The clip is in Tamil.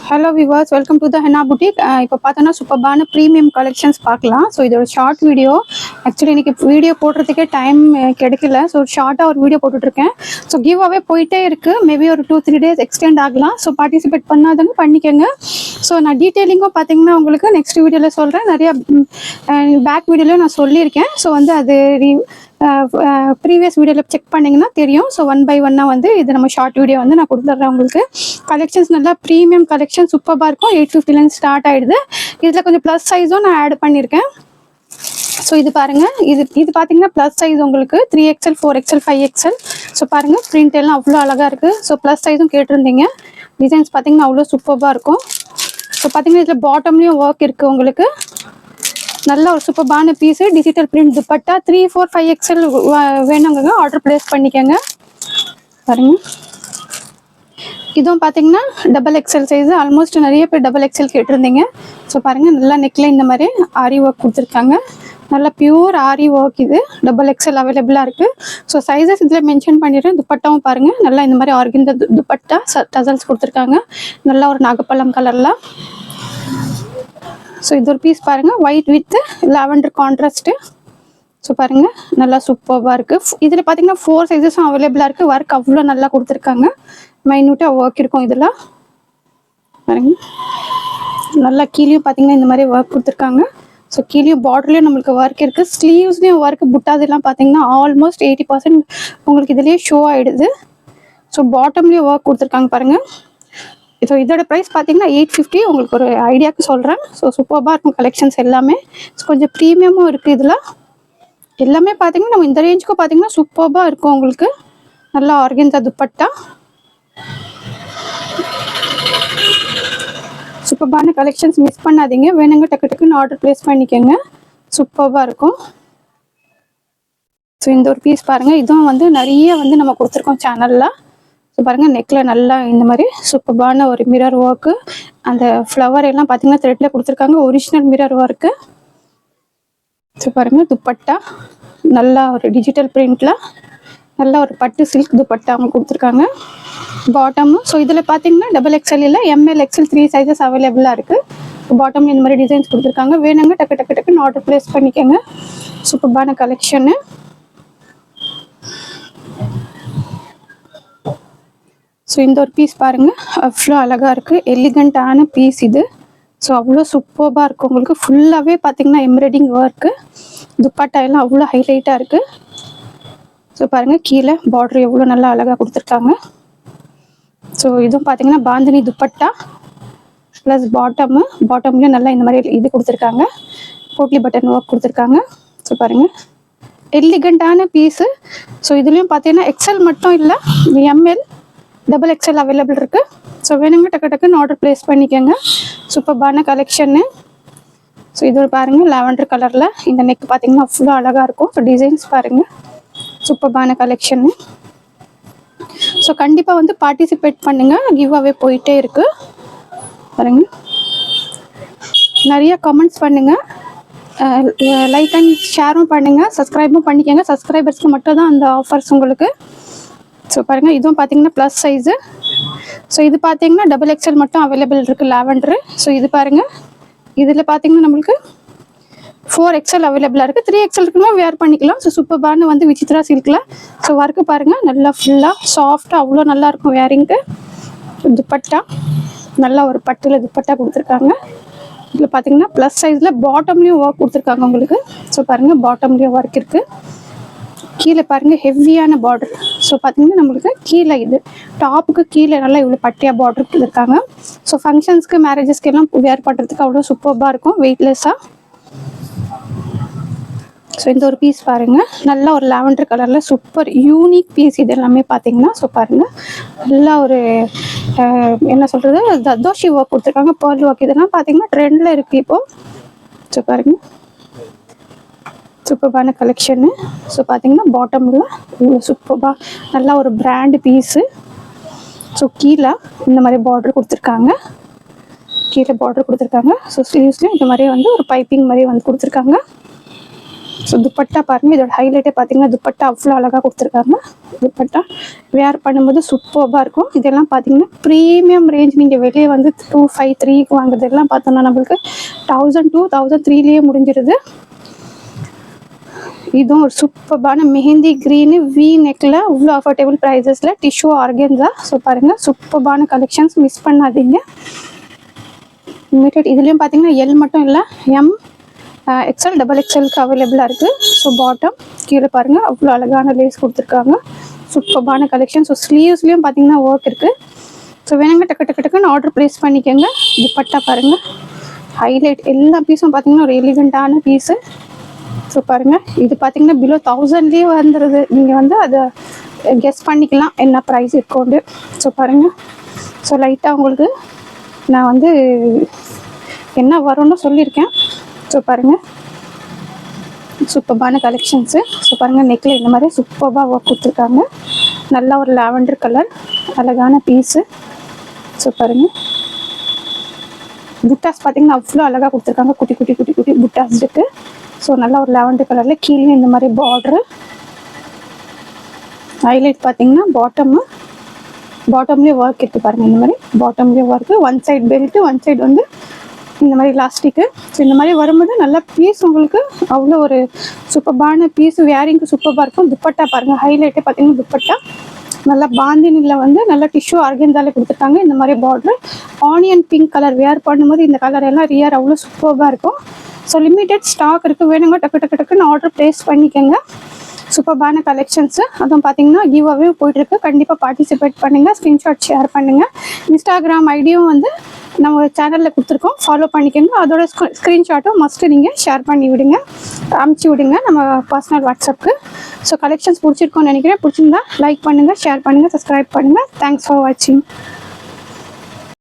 Hello viewers, welcome to the henna boutique. இப்போ பார்த்தோன்னா சூப்பர்பான ப்ரீமியம் கலெக்ஷன்ஸ் பார்க்கலாம். ஸோ இதோட ஷார்ட் வீடியோ. ஆக்சுவலி இன்றைக்கி வீடியோ போடுறதுக்கே டைம் கிடைக்கல. ஸோ ஷார்ட்டாக ஒரு வீடியோ போட்டுட்ருக்கேன். ஸோ கிவ் அவே போயிட்டே இருக்குது. மேபி ஒரு 2-3 டேஸ் எக்ஸ்டெண்ட் ஆகலாம். ஸோ பார்ட்டிசிபேட் பண்ணாதவங்க பண்ணிக்கோங்க. ஸோ நான் டீட்டெயிலிங்கும் பார்த்தீங்கன்னா உங்களுக்கு நெக்ஸ்ட் வீடியோவில் சொல்கிறேன். நிறையா பேக் வீடியோவில் நான் சொல்லியிருக்கேன். ஸோ வந்து அது ப்ரீவியஸ் வீடியோவில் செக் பண்ணிங்கன்னா தெரியும். ஸோ 1 by 1 வந்து இது நம்ம ஷார்ட் வீடியோ வந்து நான் கொடுத்துட்றேன் உங்களுக்கு. கலெக்ஷன்ஸ் நல்லா ப்ரீமியம் கலெக்ஷன் சூப்பராக இருக்கும். 850 ஸ்டார்ட் ஆகிடுது. இதில் கொஞ்சம் ப்ளஸ் சைஸும் நான் ஆட் பண்ணியிருக்கேன். ஸோ இது பாருங்கள், இது பார்த்தீங்கன்னா ப்ளஸ் சைஸ் உங்களுக்கு 3XL 4XL 5XL. ஸோ பாருங்கள், பிரிண்ட் எல்லாம் அவ்வளோ அழகாக இருக்குது. ஸோ ப்ளஸ் சைஸும் கேட்டிருந்தீங்க. டிசைன்ஸ் பார்த்தீங்கன்னா அவ்வளோ சூப்பராக இருக்கும். ஸோ பார்த்தீங்கன்னா இதில் பாட்டம்லேயும் ஒர்க் இருக்குது உங்களுக்கு. நல்ல ஒரு சூப்பர்பான piece. Digital print dupatta 3, 4, 5XL வேணுங்க ஆர்டர் பிளேஸ் பண்ணிக்கோங்க. பாருங்க, இதுவும் பார்த்தீங்கன்னா XXL சைஸு. ஆல்மோஸ்ட் நிறைய பேர் XXL கேட்டிருந்தீங்க. ஸோ பாருங்கள், நல்லா நெக்கில் இந்த மாதிரி ஆரி ஒர்க் கொடுத்துருக்காங்க. நல்லா பியூர் ஆரி ஒர்க். இது XXL அவைலபிளாக இருக்குது. ஸோ சைஸஸ் இதில் மென்ஷன் பண்ணிடுறேன். துப்பட்டாவும் பாருங்கள், நல்லா இந்த மாதிரி ஆர்கின் துப்பட்டா டசல்ஸ் கொடுத்துருக்காங்க. நல்லா ஒரு நாகப்பழம் கலரில். ஸோ இது ஒரு பீஸ் பாருங்கள், white with lavender contrast. So பாருங்கள், நல்லா சூப்பராக இருக்குது. இதில் பார்த்தீங்கன்னா 4 சைஸஸும் அவைலபிளாக இருக்குது. ஒர்க் அவ்வளோ நல்லா கொடுத்துருக்காங்க. மைன்யூட்டாக ஒர்க் இருக்கும் இதில். பாருங்க, நல்லா கீழேயும் பார்த்தீங்கன்னா இந்த மாதிரி ஒர்க் கொடுத்துருக்காங்க. ஸோ கீழேயும் பார்டர்லேயும் நம்மளுக்கு ஒர்க் இருக்குது. ஸ்லீவ்ஸ்லேயும் ஒர்க், புட்டாதெல்லாம் பார்த்தீங்கன்னா ஆல்மோஸ்ட் 80% உங்களுக்கு இதுலேயே ஷோ ஆகிடுது. ஸோ பாட்டம்லேயும் ஒர்க் கொடுத்துருக்காங்க பாருங்கள். ஸோ இதோட ப்ரைஸ் பார்த்தீங்கன்னா 850. உங்களுக்கு ஒரு ஐடியாவுக்கு சொல்கிறேன். ஸோ சூப்பராக இருக்கும் கலெக்ஷன்ஸ் எல்லாமே. கொஞ்சம் ப்ரீமியமும் இருக்குது இதில். எல்லாமே பார்த்தீங்கன்னா நம்ம இந்த ரேஞ்சுக்கும் பார்த்தீங்கன்னா சூப்பராக இருக்கும் உங்களுக்கு. நல்லா ஆர்கன்ஸா துப்பட்டா. சூப்பரான கலெக்ஷன்ஸ் மிஸ் பண்ணாதீங்க. வேணுங்க டக்கு டக்குன்னு ஆர்டர் ப்ளேஸ் பண்ணிக்கோங்க. சூப்பராக இருக்கும். ஸோ இந்த ஒரு பீஸ் பாருங்கள், இதுவும் வந்து நிறைய வந்து நம்ம கொடுத்துருக்கோம் சேனலில். ஸோ பாருங்கள், நெக்கில் நல்லா இந்த மாதிரி சூப்பரான ஒரு மிரர் ஒர்க்கு. அந்த ஃப்ளவர் எல்லாம் பார்த்தீங்கன்னா த்ரெட்டில் கொடுத்துருக்காங்க. Original mirror work. ஸோ பாருங்கள், துப்பட்டா நல்லா ஒரு டிஜிட்டல் பிரிண்டில் நல்லா ஒரு பட்டு சில்க் துப்பட்டா அவங்க கொடுத்துருக்காங்க. பாட்டமும் ஸோ இதில் பார்த்தீங்கன்னா XXL இல்லை, ML XL 3 சைஸஸ் அவைலபிளாக இருக்குது. பாட்டம் இந்த மாதிரி டிசைன்ஸ் கொடுத்துருக்காங்க. வேணுங்க டக்கு டக்கு டக்குன்னு ஆர்டர் ப்ளேஸ் பண்ணிக்கோங்க. சூப்பரான கலெக்ஷனு. ஸோ இந்த ஒரு பீஸ் பாருங்கள், அவ்வளோ அழகாக இருக்குது. எலிகண்ட்டான பீஸ் இது. ஸோ அவ்வளோ சூப்பராக இருக்குது உங்களுக்கு. ஃபுல்லாகவே பார்த்தீங்கன்னா எம்ப்ராய்டிங் ஒர்க்கு. துப்பட்டா எல்லாம் அவ்வளோ ஹைலைட்டாக இருக்குது. ஸோ பாருங்கள், கீழே பார்டர் எவ்வளோ நல்லா அழகாக கொடுத்துருக்காங்க. ஸோ இதுவும் பார்த்தீங்கன்னா பாந்தினி துப்பட்டா ப்ளஸ் பாட்டம்லேயும் நல்லா இந்த மாதிரி இது கொடுத்துருக்காங்க. போட்லி பட்டன் ஒர்க் கொடுத்துருக்காங்க. ஸோ பாருங்கள், எலிகண்ட்டான பீஸு. ஸோ இதுலேயும் பார்த்தீங்கன்னா XL மட்டும் இல்லை, ML XXL அவைலபிள் இருக்குது. ஸோ வேணுங்க டக்கு டக்குன்னு ஆர்டர் ப்ளேஸ் பண்ணிக்கோங்க. சூப்பர்பான கலெக்ஷன்னு. ஸோ இது ஒரு பாருங்கள், லாவெண்டர் கலரில் இந்த நெக் பார்த்தீங்கன்னா அவ்வளோ அழகாக இருக்கும். ஸோ டிசைன்ஸ் பாருங்கள், சூப்பர்பான கலெக்ஷன்னு. ஸோ கண்டிப்பாக வந்து பார்ட்டிசிபேட் பண்ணுங்கள். கிவ் அவே போயிட்டே இருக்குது பாருங்கள். நிறைய கமெண்ட்ஸ் பண்ணுங்கள், லைக் அண்ட் ஷேரும் பண்ணுங்கள், சப்ஸ்கிரைபும் பண்ணிக்கோங்க. சப்ஸ்கிரைபர்ஸ்க்கு மட்டும் தான் அந்த ஆஃபர்ஸ் உங்களுக்கு. ஸோ பாருங்கள், இதுவும் பார்த்தீங்கன்னா ப்ளஸ் சைஸு. ஸோ இது பார்த்தீங்கன்னா XXL மட்டும் அவைலபிள் இருக்குது, லாவெண்டரு. ஸோ இது பாருங்கள், இதில் பார்த்தீங்கன்னா நம்மளுக்கு 4XL அவைலபிளாக இருக்குது. 3XL வேர் பண்ணிக்கலாம். ஸோ சூப்பர்பான வந்து விசித்ரா சில்கில். ஸோ ஒர்க்கு பாருங்கள், நல்லா ஃபுல்லாக சாஃப்டாக அவ்வளோ நல்லாயிருக்கும் வேரிங்க்கு. துப்பட்டா நல்லா ஒரு பட்டில் துப்பட்டா கொடுத்துருக்காங்க. இதில் பார்த்தீங்கன்னா ப்ளஸ் சைஸில் பாட்டம்லேயும் ஒர்க் கொடுத்துருக்காங்க உங்களுக்கு. ஸோ பாருங்கள், பாட்டம்லேயும் ஒர்க் இருக்குது. கீழே பாருங்கள், ஹெவியான பார்டர். ஸோ பார்த்தீங்கன்னா நம்மளுக்கு கீழே இது டாப்புக்கு கீழே நல்லா இவ்வளோ பட்டியாக பார்டர் கொடுத்துருக்காங்க. ஸோ ஃபங்க்ஷன்ஸ்க்கு மேரேஜஸ்க்கு எல்லாம் வேர் பண்ணுறதுக்கு அவ்வளோ சூப்பராக இருக்கும், வெயிட்லெஸ்ஸாக. ஸோ இந்த ஒரு பீஸ் பாருங்கள், நல்லா ஒரு லாவெண்டர் கலரில் சூப்பர் யூனிக் பீஸ் இது எல்லாமே பார்த்தீங்கன்னா. ஸோ பாருங்கள், நல்லா ஒரு என்ன சொல்கிறது, ததோஷி ஒர்க் கொடுத்துருக்காங்க, பேர்ல் ஒர்க். இதெல்லாம் பார்த்தீங்கன்னா ட்ரெண்டில் இருக்குது இப்போது. ஸோ பாருங்கள், சூப்பர்பான கலெக்ஷனு. ஸோ பார்த்தீங்கன்னா பாட்டமில் இவ்வளோ சூப்பராக நல்லா ஒரு பிராண்டு பீஸு. ஸோ கீழே இந்த மாதிரி பார்டர் கொடுத்துருக்காங்க. ஸோ ஸ்லீவ்ஸ்லேயும் இந்த மாதிரி வந்து ஒரு பைப்பிங் மாதிரி வந்து கொடுத்துருக்காங்க. ஸோ துப்பட்டா பாருங்கள், இதோட ஹைலைட்டே பார்த்தீங்கன்னா துப்பட்டா அவ்வளோ அழகாக கொடுத்துருக்காங்க. துப்பட்டா வேர் பண்ணும்போது சூப்பராக இருக்கும். இதெல்லாம் பார்த்தீங்கன்னா ப்ரீமியம் ரேஞ்ச். நீங்கள் வெளியே வந்து 253 வாங்குறதெல்லாம் பார்த்தோம்னா நம்மளுக்கு 1000 to 1003 முடிஞ்சிருது. இதுவும் ஒரு சூப்பரான மெஹந்தி க்ரீனு வி நெக்கில் அவ்வளோ அஃபோர்டபுள் ப்ரைஸஸில் டிஷ்யூ ஆர்கன்ஸா. ஸோ பாருங்கள், சூப்பரான கலெக்ஷன்ஸ், மிஸ் பண்ணாதீங்க. லிமிட்டட் இதுலேயும் பார்த்தீங்கன்னா எல் மட்டும் இல்லை, எம், எக்ஸ்எல், XXLக்கு அவைலபிளாக இருக்குது. ஸோ பாட்டம் கீழே பாருங்கள் அவ்வளோ அழகான லேஸ் கொடுத்துருக்காங்க. சூப்பரான கலெக்ஷன். ஸோ ஸ்லீவ்ஸ்லேயும் பார்த்தீங்கன்னா ஒர்க் இருக்குது. ஸோ வேணுங்க டக்குன்னு ஆர்டர் ப்ளேஸ் பண்ணிக்கோங்க. துப்பட்டா பாருங்கள், ஹைலைட் எல்லா பீஸும் பார்த்தீங்கன்னா ஒரு எலிகண்ட்டான பீஸு. ஸோ பாருங்கள், இது பார்த்தீங்கன்னா பிலோ 1000லேயே வந்துடுது. நீங்கள் வந்து அதை கெஸ் பண்ணிக்கலாம் என்ன ப்ரைஸ் இருக்கோண்டு. ஸோ பாருங்கள், ஸோ லைட்டாக உங்களுக்கு நான் வந்து என்ன வரும்னு சொல்லியிருக்கேன். ஸோ பாருங்கள், சூப்பரான கலெக்ஷன்ஸு. ஸோ பாருங்கள், நெக்கில் இந்த மாதிரி சூப்பராக ஒர்க் கொடுத்துருக்காங்க. நல்லா ஒரு லாவெண்டர் கலர் அழகான பீஸு. ஸோ பாருங்கள், புட்டாஸ் பார்த்தீங்கன்னா அவ்வளோ அழகாக கொடுத்துருக்காங்க. குட்டி குட்டி குட்டி குட்டி புட்டாஸ் இருக்குது. ஸோ நல்லா ஒரு லாவெண்டர் கலரில் கீழே இந்த மாதிரி பார்டரு. ஹைலைட் பார்த்தீங்கன்னா பாட்டம்லேயே ஒர்க் இருக்குது பாருங்கள். இந்த மாதிரி பாட்டம்லேயே work, one side belt, one side வந்து இந்த மாதிரி லாஸ்டிக்கு. ஸோ இந்த மாதிரி வரும்போது நல்லா பீஸ் உங்களுக்கு அவ்வளோ ஒரு சூப்பரான பீஸு, வேரிங்க்கு சூப்பராக இருக்கும். துப்பட்டா பாருங்கள், ஹைலைட்டே பார்த்தீங்கன்னா துப்பட்டா நல்லா பாந்தினியில் வந்து நல்லா டிஷ்யூ ஆர்கன்ஸாலே கொடுத்துருக்காங்க. இந்த மாதிரி பார்டரு ஆனியன் பிங்க் கலர் வேர் பண்ணும்போது இந்த கலர் எல்லாம் ரியர் அவ்வளோ சூப்பராக இருக்கும். ஸோ லிமிட்டட் ஸ்டாக் இருக்குது. வேணுங்க டக்குன்னு ஆர்டர் ப்ளேஸ் பண்ணிக்கோங்க. சூப்பரான கலெக்ஷன்ஸு. அதுவும் பார்த்தீங்கன்னா கிவ் அவே போயிட்டுருக்கு. கண்டிப்பாக பார்ட்டிசிபேட் பண்ணுங்கள், ஸ்க்ரீன்ஷாட் ஷேர் பண்ணுங்கள். இன்ஸ்டாகிராம் ஐடியும் வந்து நம்ம சேனலில் கொடுத்துருக்கோம், ஃபாலோ பண்ணிக்கோங்க. அதோட ஸ்க்ரீன்ஷாட்டும் மஸ்ட்டு நீங்கள் ஷேர் பண்ணி விடுங்க, அமுச்சு விடுங்க நம்ம பர்சனல் வாட்ஸ்அப்புக்கு. ஸோ கலெக்ஷன்ஸ் பிடிச்சிருக்கோன்னு நினைக்கிறேன். பிடிச்சிருந்தா லைக் பண்ணுங்கள், ஷேர் பண்ணுங்கள், சப்ஸ்கிரைப் பண்ணுங்கள். தேங்க்ஸ் ஃபார் வாட்சிங்.